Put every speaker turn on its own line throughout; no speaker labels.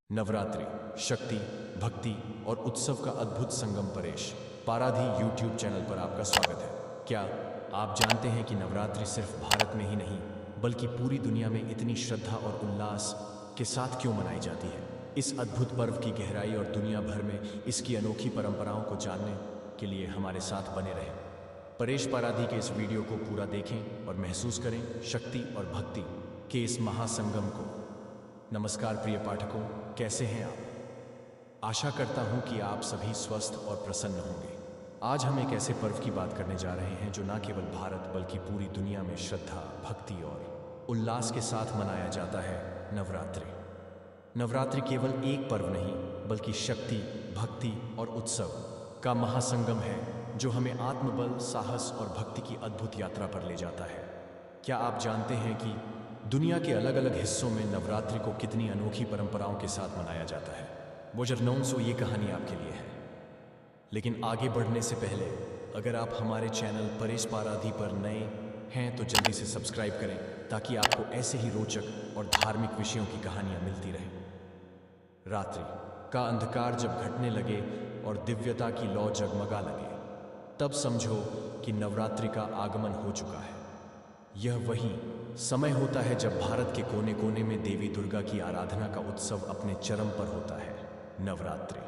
नवरात्रि शक्ति, भक्ति और उत्सव का अद्भुत संगम। परेश पाराधी यूट्यूब चैनल पर आपका स्वागत है। क्या आप जानते हैं कि नवरात्रि सिर्फ भारत में ही नहीं बल्कि पूरी दुनिया में इतनी श्रद्धा और उल्लास के साथ क्यों मनाई जाती है? इस अद्भुत पर्व की गहराई और दुनिया भर में इसकी अनोखी परंपराओं को जानने के लिए हमारे साथ बने रहें। परेश पाराधी के इस वीडियो को पूरा देखें और महसूस करें शक्ति और भक्ति के इस महासंगम को। नमस्कार प्रिय पाठकों, कैसे हैं आप? आशा करता हूं कि आप सभी स्वस्थ और प्रसन्न होंगे। आज हम एक ऐसे पर्व की बात करने जा रहे हैं जो न केवल भारत बल्कि पूरी दुनिया में श्रद्धा, भक्ति और उल्लास के साथ मनाया जाता है, नवरात्रि। नवरात्रि केवल एक पर्व नहीं बल्कि शक्ति, भक्ति और उत्सव का महासंगम है जो हमें आत्मबल, साहस और भक्ति की अद्भुत यात्रा पर ले जाता है। क्या आप जानते हैं कि दुनिया के अलग अलग हिस्सों में नवरात्रि को कितनी अनोखी परंपराओं के साथ मनाया जाता है? वो जर्नौन सो ये कहानी आपके लिए है। लेकिन आगे बढ़ने से पहले अगर आप हमारे चैनल परेश पाराधी पर नए हैं तो जल्दी से सब्सक्राइब करें ताकि आपको ऐसे ही रोचक और धार्मिक विषयों की कहानियां मिलती रहें। रात्रि का अंधकार जब घटने लगे और दिव्यता की लौ जगमगा लगे, तब समझो कि नवरात्रि का आगमन हो चुका है। यह वही समय होता है जब भारत के कोने कोने में देवी दुर्गा की आराधना का उत्सव अपने चरम पर होता है। नवरात्रि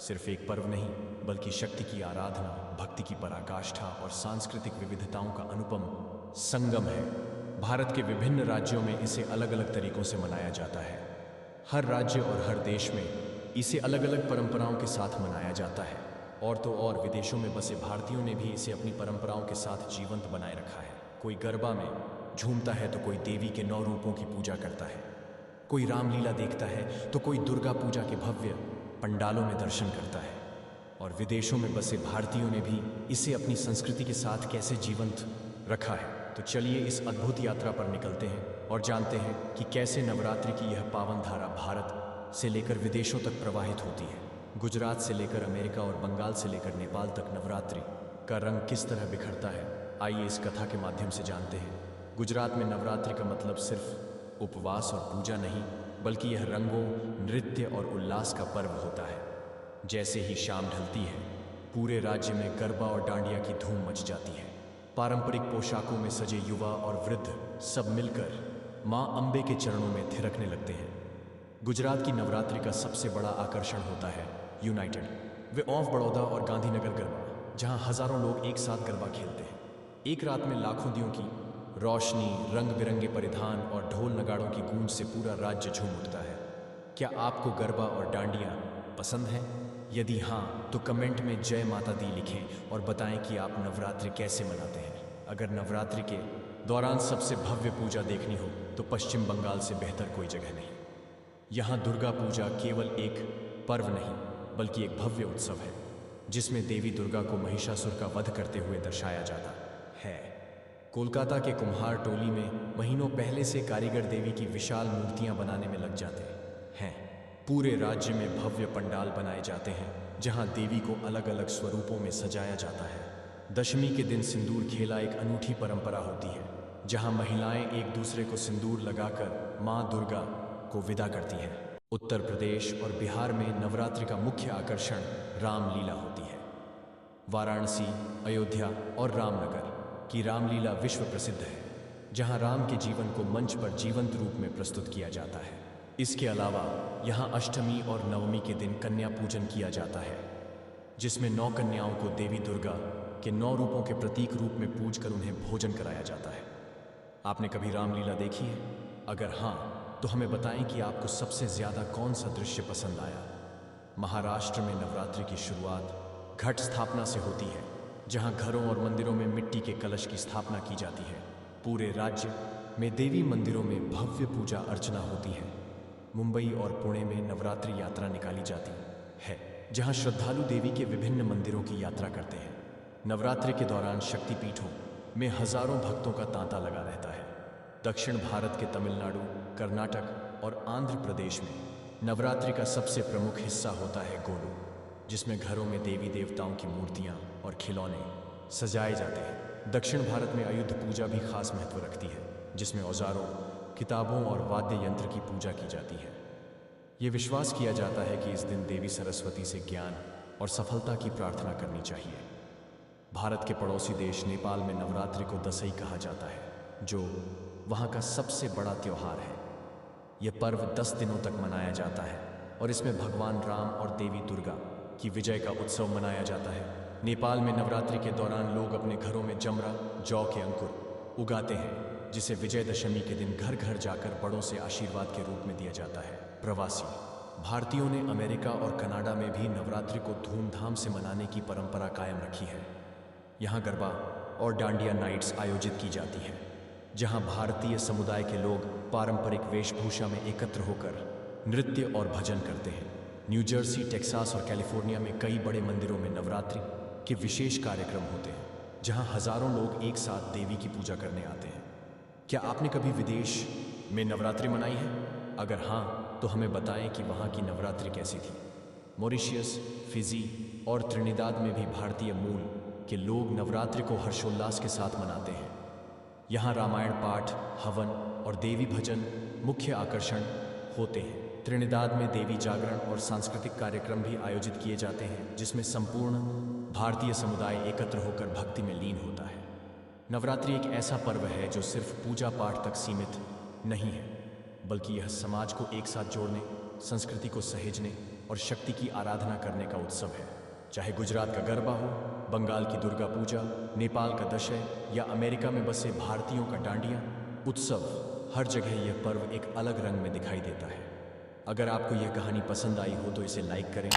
सिर्फ एक पर्व नहीं बल्कि शक्ति की आराधना, भक्ति की पराकाष्ठा और सांस्कृतिक विविधताओं का अनुपम संगम है। भारत के विभिन्न राज्यों में इसे अलग अलग तरीकों से मनाया जाता है। हर राज्य और हर देश में इसे अलग अलग परंपराओं के साथ मनाया जाता है। और तो और विदेशों में बसे भारतीयों ने भी इसे अपनी परंपराओं के साथ जीवंत बनाए रखा है। कोई गरबा में झूमता है तो कोई देवी के 9 रूपों की पूजा करता है, कोई रामलीला देखता है तो कोई दुर्गा पूजा के भव्य पंडालों में दर्शन करता है। और विदेशों में बसे भारतीयों ने भी इसे अपनी संस्कृति के साथ कैसे जीवंत रखा है। तो चलिए इस अद्भुत यात्रा पर निकलते हैं और जानते हैं कि कैसे नवरात्रि की यह पावन धारा भारत से लेकर विदेशों तक प्रवाहित होती है। गुजरात से लेकर अमेरिका और बंगाल से लेकर नेपाल तक नवरात्रि का रंग किस तरह बिखरता है, आइए इस कथा के माध्यम से जानते हैं। गुजरात में नवरात्रि का मतलब सिर्फ उपवास और पूजा नहीं बल्कि यह रंगों, नृत्य और उल्लास का पर्व होता है। जैसे ही शाम ढलती है, पूरे राज्य में गरबा और डांडिया की धूम मच जाती है। पारंपरिक पोशाकों में सजे युवा और वृद्ध सब मिलकर मां अंबे के चरणों में थिरकने लगते हैं। गुजरात की नवरात्रि का सबसे बड़ा आकर्षण होता है यूनाइटेड वे ऑफ बड़ौदा और गांधीनगर गरबा, जहां हजारों लोग एक साथ गरबा खेलते हैं। एक रात में लाखों दियों की रोशनी, रंग बिरंगे परिधान और ढोल नगाड़ों की गूंज से पूरा राज्य झूम उठता है। क्या आपको गरबा और डांडिया पसंद है? यदि हाँ तो कमेंट में जय माता दी लिखें और बताएं कि आप नवरात्रि कैसे मनाते हैं। अगर नवरात्रि के दौरान सबसे भव्य पूजा देखनी हो तो पश्चिम बंगाल से बेहतर कोई जगह नहीं। यहाँ दुर्गा पूजा केवल एक पर्व नहीं बल्कि एक भव्य उत्सव है जिसमें देवी दुर्गा को महिषासुर का वध करते हुए दर्शाया जाता है। कोलकाता के कुम्हार टोली में महीनों पहले से कारीगर देवी की विशाल मूर्तियां बनाने में लग जाते हैं। पूरे राज्य में भव्य पंडाल बनाए जाते हैं जहां देवी को अलग अलग स्वरूपों में सजाया जाता है। दशमी के दिन सिंदूर खेला एक अनूठी परंपरा होती है जहां महिलाएं एक दूसरे को सिंदूर लगाकर मां दुर्गा को विदा करती हैं। उत्तर प्रदेश और बिहार में नवरात्रि का मुख्य आकर्षण रामलीला होती है। वाराणसी, अयोध्या और रामनगर की रामलीला विश्व प्रसिद्ध है, जहां राम के जीवन को मंच पर जीवंत रूप में प्रस्तुत किया जाता है। इसके अलावा यहां अष्टमी और नवमी के दिन कन्या पूजन किया जाता है, जिसमें 9 कन्याओं को देवी दुर्गा के 9 रूपों के प्रतीक रूप में पूजकर उन्हें भोजन कराया जाता है। आपने कभी रामलीला देखी है? अगर हाँ तो हमें बताएं कि आपको सबसे ज्यादा कौन सा दृश्य पसंद आया। महाराष्ट्र में नवरात्रि की शुरुआत घट स्थापना से होती है, जहां घरों और मंदिरों में मिट्टी के कलश की स्थापना की जाती है। पूरे राज्य में देवी मंदिरों में भव्य पूजा अर्चना होती है। मुंबई और पुणे में नवरात्रि यात्रा निकाली जाती है, जहां श्रद्धालु देवी के विभिन्न मंदिरों की यात्रा करते हैं। नवरात्रि के दौरान शक्तिपीठों में हजारों भक्तों का तांता लगा रहता है। दक्षिण भारत के तमिलनाडु, कर्नाटक और आंध्र प्रदेश में नवरात्रि का सबसे प्रमुख हिस्सा होता है गोलू, जिसमें घरों में देवी देवताओं की मूर्तियां और खिलौने सजाए जाते हैं। दक्षिण भारत में आयुध पूजा भी खास महत्व रखती है, जिसमें औजारों, किताबों और वाद्य यंत्र की पूजा की जाती है। ये विश्वास किया जाता है कि इस दिन देवी सरस्वती से ज्ञान और सफलता की प्रार्थना करनी चाहिए। भारत के पड़ोसी देश नेपाल में नवरात्रि को दशई कहा जाता है, जो वहाँ का सबसे बड़ा त्यौहार है। यह पर्व 10 दिनों तक मनाया जाता है और इसमें भगवान राम और देवी दुर्गा की विजय का उत्सव मनाया जाता है। नेपाल में नवरात्रि के दौरान लोग अपने घरों में जमरा, जौ के अंकुर उगाते हैं, जिसे विजयदशमी के दिन घर घर जाकर बड़ों से आशीर्वाद के रूप में दिया जाता है। प्रवासी भारतीयों ने अमेरिका और कनाडा में भी नवरात्रि को धूमधाम से मनाने की परंपरा कायम रखी है। यहाँ गरबा और डांडिया नाइट्स आयोजित की जाती हैं, जहाँ भारतीय समुदाय के लोग पारंपरिक वेशभूषा में एकत्र होकर नृत्य और भजन करते हैं। न्यू जर्सी, टेक्सास और कैलिफोर्निया में कई बड़े मंदिरों में नवरात्रि के विशेष कार्यक्रम होते हैं, जहाँ हजारों लोग एक साथ देवी की पूजा करने आते हैं। क्या आपने कभी विदेश में नवरात्रि मनाई है? अगर हाँ, तो हमें बताएं कि वहाँ की नवरात्रि कैसी थी। मॉरिशस, फिजी और त्रिनिदाद में भी भारतीय मूल के लोग नवरात्रि को हर्षोल्लास के साथ मनाते हैं। यहाँ रामायण पाठ, हवन और देवी भजन मुख्य आकर्षण होते हैं। त्रिनिदाद में देवी जागरण और सांस्कृतिक कार्यक्रम भी आयोजित किए जाते हैं, जिसमें संपूर्ण भारतीय समुदाय एकत्र होकर भक्ति में लीन होता है। नवरात्रि एक ऐसा पर्व है जो सिर्फ पूजा पाठ तक सीमित नहीं है, बल्कि यह समाज को एक साथ जोड़ने, संस्कृति को सहेजने और शक्ति की आराधना करने का उत्सव है। चाहे गुजरात का गरबा हो, बंगाल की दुर्गा पूजा, नेपाल का दशहरा या अमेरिका में बसे भारतीयों का डांडिया उत्सव, हर जगह यह पर्व एक अलग रंग में दिखाई देता है। अगर आपको यह कहानी पसंद आई हो तो इसे लाइक करें,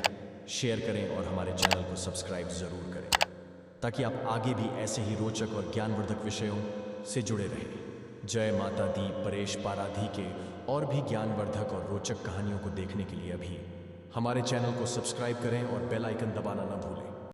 शेयर करें और हमारे चैनल को सब्सक्राइब ज़रूर करें, ताकि आप आगे भी ऐसे ही रोचक और ज्ञानवर्धक विषयों से जुड़े रहें। जय माता दी परेश पाराधी के और भी ज्ञानवर्धक और रोचक कहानियों को देखने के लिए अभी हमारे चैनल को सब्सक्राइब करें और बेल आइकन दबाना न भूलें।